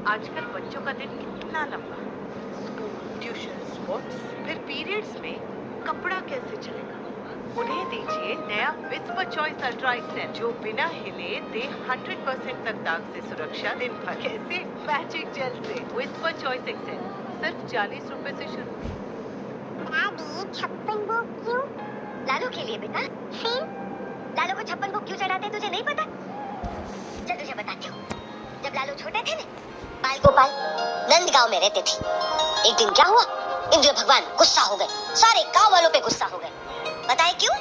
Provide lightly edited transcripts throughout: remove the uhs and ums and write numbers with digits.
आजकल बच्चों का दिन कितना लंबा, स्कूल, ट्यूशन, स्पोर्ट्स, फिर पीरियड्स में कपड़ा कैसे चलेगा। उन्हें दीजिए नया विस्पर चॉइस अल्ट्रा एक्सेल जो बिना हिले दे 100% तक दाग से सुरक्षा दिन भर। कैसे? मैजिक जेल से। विस्पर चॉइस एक्सेल सिर्फ 40 रुपए से शुरू। दादी 56 भोग क्यों? लालू के लिए बेटा। फिर लालू को 56 भोग क्यों चढ़ाते तुझे नहीं पता? चल तुझे बताती हूँ। जब लालू छोटे थे ना, बाल गोपाल नंद गांव में रहते थे। एक दिन क्या हुआ, इंद्र भगवान गुस्सा हो गए, सारे गांव वालों पे गुस्सा हो गए। बताए क्यों?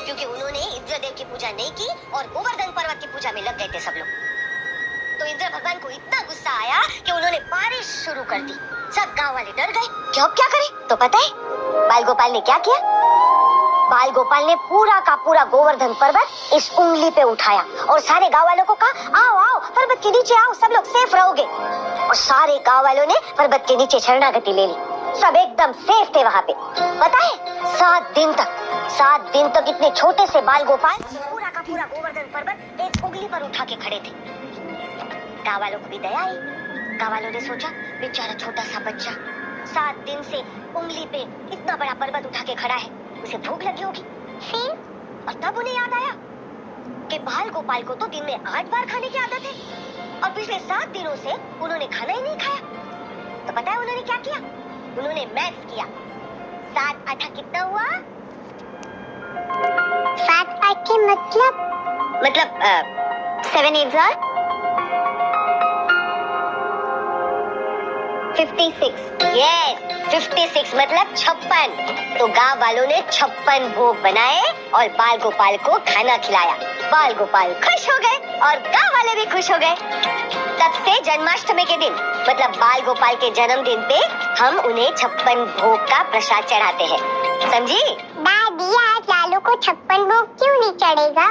क्योंकि उन्होंने इंद्रदेव की पूजा नहीं की और गोवर्धन पर्वत की पूजा में लग गए थे सब लोग। तो इंद्र भगवान को इतना गुस्सा आया कि उन्होंने बारिश शुरू कर दी। सब गांव वाले डर गए कि अब क्या करें। तो पता है बाल गोपाल ने क्या किया? बाल गोपाल ने पूरा का पूरा गोवर्धन पर्वत इस उंगली पे उठाया और सारे गांव वालों को कहा, आओ आओ पर्वत के नीचे आओ, सब लोग सेफ रहोगे। और सारे गांव वालों ने पर्वत के नीचे शरणागति ले ली। सब एकदम सेफ थे वहाँ पे। पता है 7 दिन तक इतने छोटे से बाल गोपाल पूरा का पूरा गोवर्धन पर्वत एक उंगली पर उठा के खड़े थे। गांव वालों को भी दया आई। गांव वालों ने सोचा बेचारा छोटा सा बच्चा 7 दिन से उंगली पे इतना बड़ा पर्वत उठा के खड़ा है, उसे भूख लगी होगी। फिर और तब उन्हें याद आया कि बाल गोपाल को तो दिन में 8 बार खाने की आदत है और पिछले 7 दिनों से उन्होंने खाना ही नहीं खाया। तो पता है उन्होंने क्या किया? उन्होंने मैथ्स किया। 7 8 कितना हुआ? 7 8 के मतलब 7 8 are 56। यस 56 मतलब 56। तो गांव वालों ने 56 भोग बनाए और बाल गोपाल को खाना खिलाया। बाल गोपाल खुश हो गए और गांव वाले भी खुश हो गए। तब से जन्माष्टमी के दिन मतलब बाल गोपाल के जन्मदिन पे हम उन्हें 56 भोग का प्रसाद चढ़ाते हैं। समझी? दादी आज लालू को 56 भोग क्यों नहीं चढ़ेगा?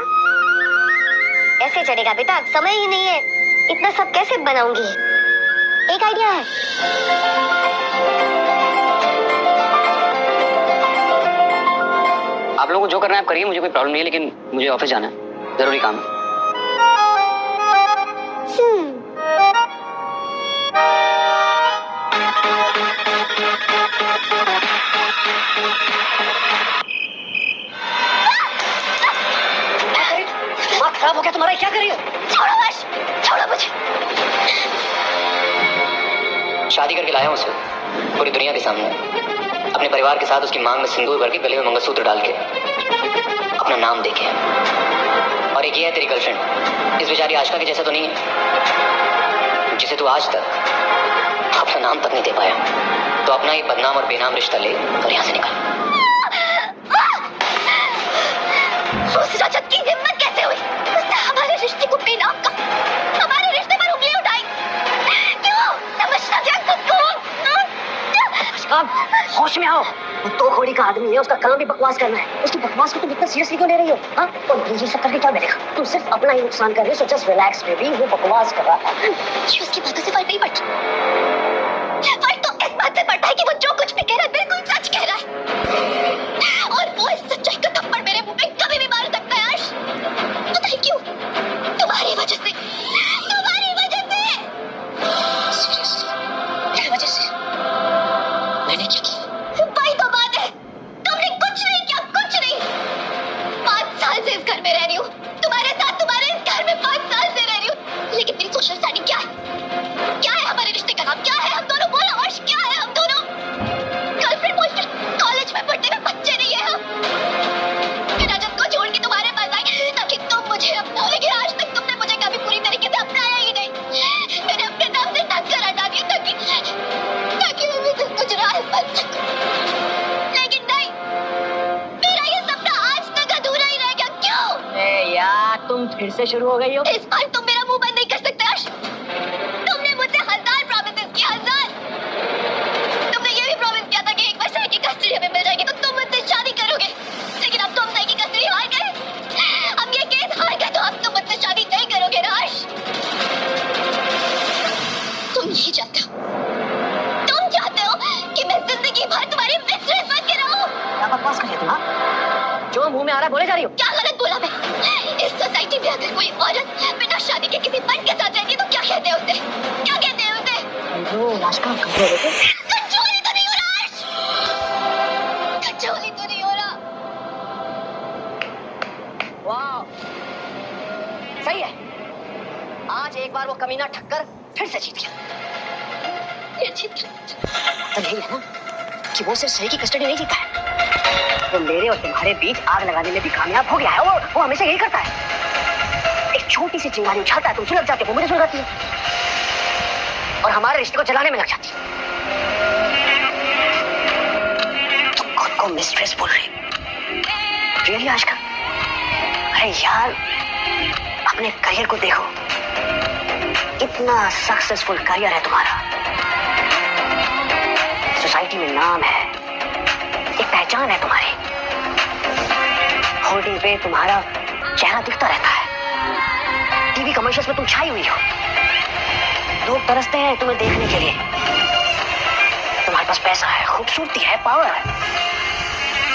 कैसे चढ़ेगा बेटा, अब समय ही नहीं है। इतना सब कैसे बनाऊंगी? एक आइडिया है। आप लोगों को जो करना है आप करिए, मुझे कोई प्रॉब्लम नहीं है, लेकिन मुझे ऑफिस जाना है, जरूरी काम है। दिमाग खराब हो गया तुम्हारा, क्या कर रही हो? छोड़ो बस, छोड़ो मुझे। शादी करके लाया हूं उसे पूरी दुनिया के सामने, अपने परिवार के साथ उसकी मांग में सिंदूर भर के, गले में मंगलसूत्र डाल के, अपना नाम देके। और एक ये है तेरी गर्लफ्रेंड, इस बेचारी आशिका के जैसा तो नहीं है, जिसे तू आज तक अपना नाम तक नहीं दे पाया। तो अपना ये बदनाम और बेनाम रिश्ता ले और यहाँ से निकल। उस रजत की हिम्मत कैसे हुई? उसने हमारे रिश्ते को बेनाम कहा, हमारे रिश्ते पर उंगली उठाई। क्यों? समझना क्या खुद को? होश में आओ। वो 2 घोड़ी का आदमी है, उसका काम भी बकवास करना है। उसकी बकवास को तुम इतना सीरियसली क्यों ले रही हो? हाँ, और ये सब करके क्या मिलेगा? तुम सिर्फ अपना ही नुकसान कर रही हो। सो जस्ट रिलैक्स बेबी, वो बकवास कर रहा है। उसकी बातों से फर्क नहीं पड़ता। फर्क तो इस बात से पड़ता है कि वो जो कुछ भी कह रहा है बिल्कुल सच कह रहा है। और वो इस सच्चाई का थप्पड़ मेरे मुंह पे कभी भी मार सकता है। आश, पता है क्यों? तुम्हारी वजह से, तुम्हारी वजह से। मेरी वजह से? मैंने क्या किया? भाई तो बात है, तुमने कुछ नहीं किया, कुछ नहीं। 5 साल से इस घर में रह रही हूँ, तुम्हारे साथ, तुम्हारे इस घर में 5 साल से रह रही हूँ। लेकिन मेरी सोशल स्टैंडिंग क्या है? क्या है हमारे रिश्ते का नाम? क्या है हम दोनों? बोलो अर्श, क्या है हम दोनों? गर्लफ्रेंड बॉयफ्रेंड, कॉलेज में पढ़ते हुए बच्चे नहीं है हम। फिर रजत को छोड़ के तुम्हारे पास आई ताकि तुम मुझे अपनाओ, लेकिन आज तक तुमने मुझे कभी पूरी तरीके से अपनाया ही नहीं। मैंने अपने नाम से ढककर हटा दिया ताकि मैं भी कुछ राज बन सकूं। लेकिन नहीं, मेरा ये सपना आज तक अधूरा ही रह गया। क्यों? यार तुम फिर से शुरू हो गई हो। इस बार तुम मेरा मुंह बंद नहीं कर सकते अर्श। तुमने मुझसे 1000 प्रॉमिसेस किए, 1000। तुमने ये भी प्रॉमिस किया था कि एक बार सही की कस्टडी हमें मिल जाएगी तो तुम मुझसे शादी करोगे। लेकिन अब तुम सही की कस्टडी हार गए। अब ये केस हार गया तो अब तुम मुझसे शादी नहीं करोगे ना अर्श? तुम यही चाहते हो? तुम चाहते हो कि मैं जिंदगी भर तुम्हारी मिस्ट्रेस बन के रहूं? क्या बकवास कर रही हो तुम? जो मुंह में आ रहा है बोले जा रही हो। क्या गलत बोला मैं? इस सोसाइटी में अगर कोई औरत बिना शादी के किसी मर्द के साथ रहती है तो क्या कहते हैं उसे? क्या कहते एक बार वो कमीना ठक्कर फिर से जीत गया। तो यही है ना कि वो सिर्फ सही की कस्टडी नहीं जीता है, वो मेरे और तुम्हारे बीच आग लगाने में भी कामयाब हो गया है। वो हमेशा यही करता है। एक छोटी सी चिंगारी उछालता है, तुम सुलग जाते हो, वो मुझे सुलगाती है और हमारे रिश्ते को जलाने में लग जाती है। तुम खुद को मिस्ट्रेस बोल रही रियली आजकल? अरे यार, अपने करियर को देखो, इतना सक्सेसफुल करियर है तुम्हारा, सोसाइटी में नाम है, एक पहचान है तुम्हारी, होर्डिंग पे तुम्हारा चेहरा दिखता रहता है, टीवी कमर्शियल्स में तुम छाई हुई हो, लोग तरसते हैं तुम्हें देखने के लिए। तुम्हारे पास पैसा है, खूबसूरती है, पावर है,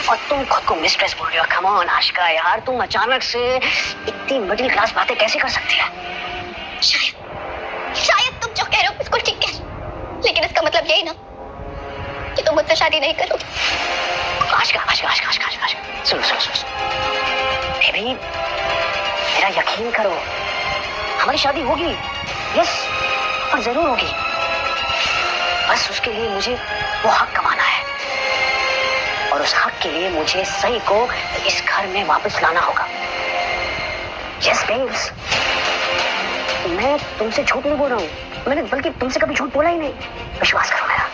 और तुम खुद को मिस्ट्रेस बोल रहे हो। कम ऑन आशिका यार, तुम अचानक से इतनी मिडिल क्लास बातें कैसे कर सकती है? शायद तुम जो कह रहे हो बिल्कुल ठीक है, लेकिन इसका मतलब यही ना कि तुम मुझसे शादी नहीं करोगे। आशिका, आशिका, आशिका, आशिका, आशिका, आशिका, सुनो सुनो सुनो बेबी, मेरा यकीन करो, हमारी शादी होगी, यस, और जरूर होगी। बस उसके लिए मुझे वो हक कमाना है, और उस हक के लिए मुझे सही को इस घर में वापस लाना होगा। यस बेब्स, मैं तुमसे झूठ नहीं बोल रहा हूँ, मैंने बल्कि तुमसे कभी झूठ बोला ही नहीं। विश्वास करो मेरा,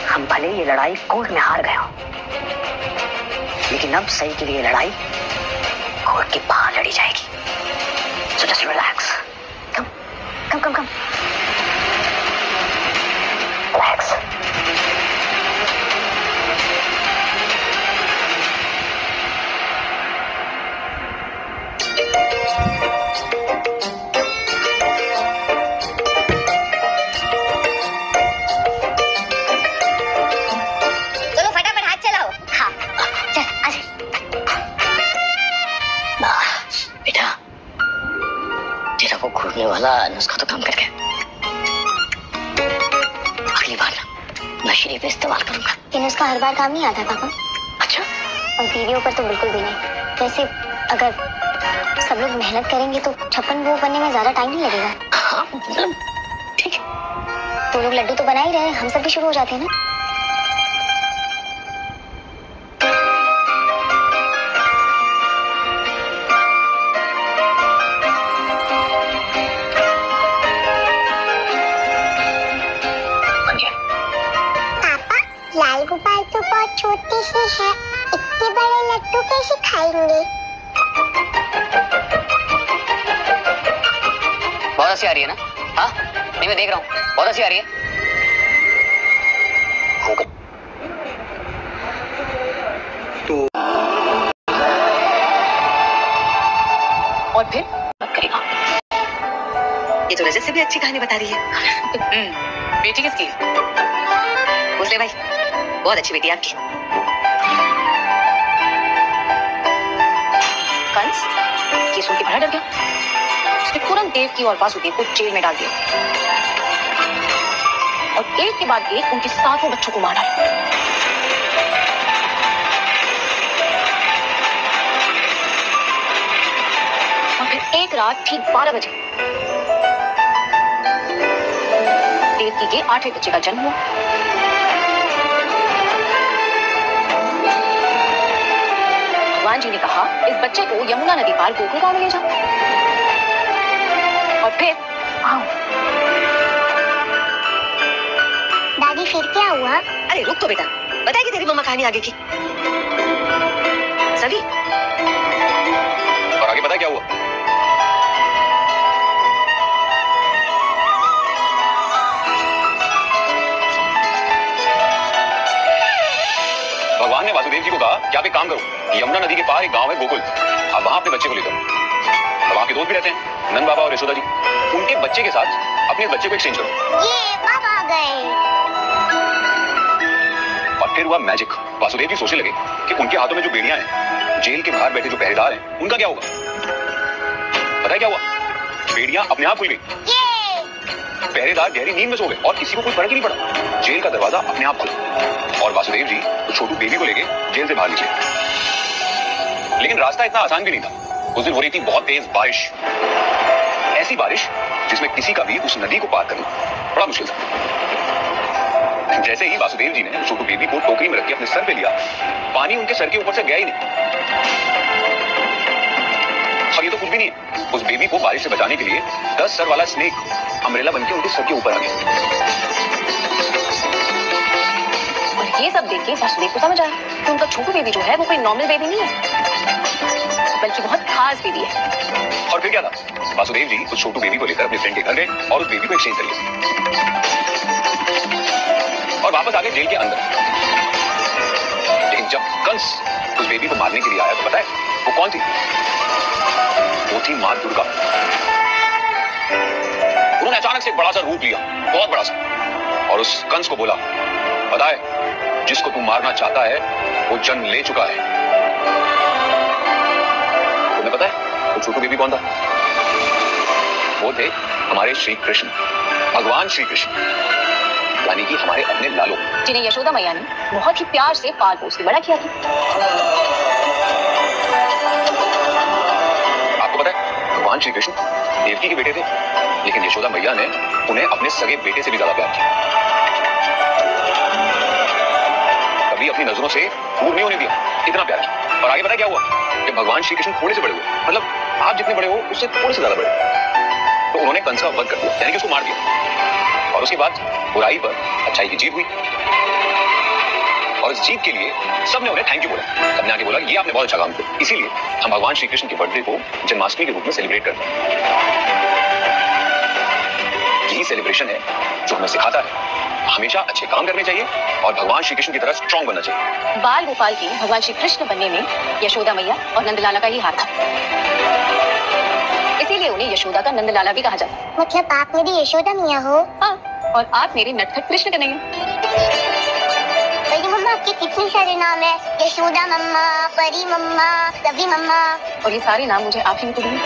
हम भले ये लड़ाई कोर्ट में हार गए हो, लेकिन अब सही के लिए लड़ाई कोर्ट के बाहर लड़ी जाएगी। सो जस्ट रिलैक्स, कम कम कम कम, रिलैक्स। घूरने वाला नुस्खा तो काम कर गया। अगली बार ना नशीले पे इस्तेमाल करूंगा। ये नुस्खा हर बार काम नहीं आता पापा। अच्छा? और वीडियो पर तो बिल्कुल भी नहीं। वैसे अगर सब लोग मेहनत करेंगे तो 56 वो बनने में ज्यादा टाइम नहीं लगेगा। हाँ मतलब ठीक है। तो लोग लड्डू तो बना ही रहे हैं, हम सब भी शुरू हो जाते हैं ना। लाल गोपाल तो बहुत छोटे से है, इतने बड़े लड्डू कैसे खाएंगे? बहुत हंसी आ रही है ना? हाँ नहीं, मैं देख रहा हूँ, बहुत हंसी आ रही है। तो और फिर मत करेगा। ये तो रजत से भी अच्छी कहानी बता रही है। बेटी किसकी? भोसले भाई, बहुत अच्छी बेटी आपकी। कंस ये सुन के बड़ा डर गया, उसने तुरंत देव की और वासुदेव को जेल में डाल दिया और एक के बाद एक उनके सातों बच्चों को मार डाला। और फिर एक रात ठीक 12 बजे देवकी के 8वें बच्चे का जन्म हुआ। भगवान जी ने कहा इस बच्चे को यमुना नदी पार गोकुल गांव में ले जाओ। और फिर दादी फिर क्या हुआ? अरे रुक तो बेटा, बताएगी तेरी मम्मा कहानी आगे की। सभी और आगे पता क्या हुआ? भगवान ने वासुदेव जी को कहा कि आप एक काम करो, यमुना नदी के पार एक गांव है गोकुल, आप वहां अपने बच्चे को ले जाओ। अब वहां के दोस्त भी रहते हैं, नंद बाबा और यशोदा जी, उनके बच्चे के साथ अपने बच्चे को एक्सचेंज करो। ये बाबा आ गए। और फिर हुआ मैजिक। वासुदेव जी सोचने लगे कि उनके हाथों में जो बेड़ियां हैं, जेल के बाहर बैठे जो पहरेदार हैं, उनका क्या होगा? पता है क्या हुआ? बेड़ियां अपने आप खुल गई, पहरेदार गहरी नींद में सो गए और किसी को कोई फर्क ही नहीं पड़ा। जेल का दरवाजा अपने आप खुला और वासुदेव जी तो छोटू बेबी को लेके जेल से बाहर निकले। लेकिन रास्ता इतना आसान भी नहीं था। उस दिन हो रही थी बहुत तेज बारिश। ऐसे ऐसी बारिश जिसमें किसी का भी उस नदी को पार करना बड़ा मुश्किल था। जैसे ही वासुदेव जी ने छोटू बेबी को टोकरी में रख के अपने सर पे लिया, पानी उनके सर के ऊपर से गया ही नहीं। और ये तो कुछ भी नहीं है, उस बेबी को बारिश से बचाने के लिए 10 सर वाला स्नेक अम्ब्रेला बनके उनके सर के ऊपर आ गया। और ये सब देख के वासुदेव को समझ आया कि उनका छोटू बेबी जो है वो कोई नॉर्मल बेबी नहीं है, बल्कि बहुत खास बेबी है। और फिर क्या था, वासुदेव जी उस छोटू बेबी को लेकर अपने फ्रेंड के घर गए और उस बेबी को एक्सचेंज कर लिया और वापस आ गए जेल के अंदर। लेकिन जब कंस उस बेबी को मारने के लिए आया तो पता है वो कौन थी? वो थी मां दुर्गा। उन्होंने अचानक से एक बड़ा सा रूप लिया, बहुत बड़ा सा, और उस कंस को बोला, पता है जिसको तू मारना चाहता है वो जन्म ले चुका है। तुम्हें पता है वो छोटू बेबी कौन था? वो थे हमारे श्री कृष्ण, भगवान श्री कृष्ण, यानी कि हमारे अपने लालो, जिन्हें यशोदा मैया ने बहुत ही प्यार से पाल पोस के बड़ा किया था। आपको पता है भगवान श्री कृष्ण देवकी के बेटे थे, लेकिन यशोदा मैया ने उन्हें अपने सगे बेटे से भी ज्यादा प्यार किया। कभी अपनी नजरों से दूर नहीं होने दिया, इतना प्यार किया। और आगे पता क्या हुआ कि भगवान श्री कृष्ण थोड़े से बड़े हुए, मतलब आप जितने बड़े हो उससे थोड़े से ज्यादा बड़े, तो उन्होंने कंस का वध कर दिया, यानी कि उसको मार दिया। और उसके बाद बुराई पर अच्छाई की जीत हुई, और इस जीत के लिए सबने उन्हें थैंक यू बोला। सबने आके बोला ये आपने बहुत अच्छा काम किया। इसीलिए हम भगवान श्री कृष्ण के बर्थडे को जन्माष्टमी के रूप में सेलिब्रेट करते हैं। यही सेलिब्रेशन है जो हमें सिखाता है हमेशा अच्छे काम करने चाहिए और भगवान श्री कृष्ण की तरह स्ट्रॉन्ग बनना चाहिए। बाल गोपाल के भगवान श्री कृष्ण बनने में यशोदा मैया और नंदलाला का ही हाथ था, इसीलिए उन्हें यशोदा का नंदलाला भी कहा जाता है। मतलब आप मेरी यशोदा मैया हो? हाँ, और आप मेरे नटखट कृष्ण कन्हैया। परी मम्मा, आपके कितने सारे नाम है? यशोदा मम्मा, परी मम्मा, रवि मम्मा, और ये सारे नाम मुझे आप ही ने तो दिए।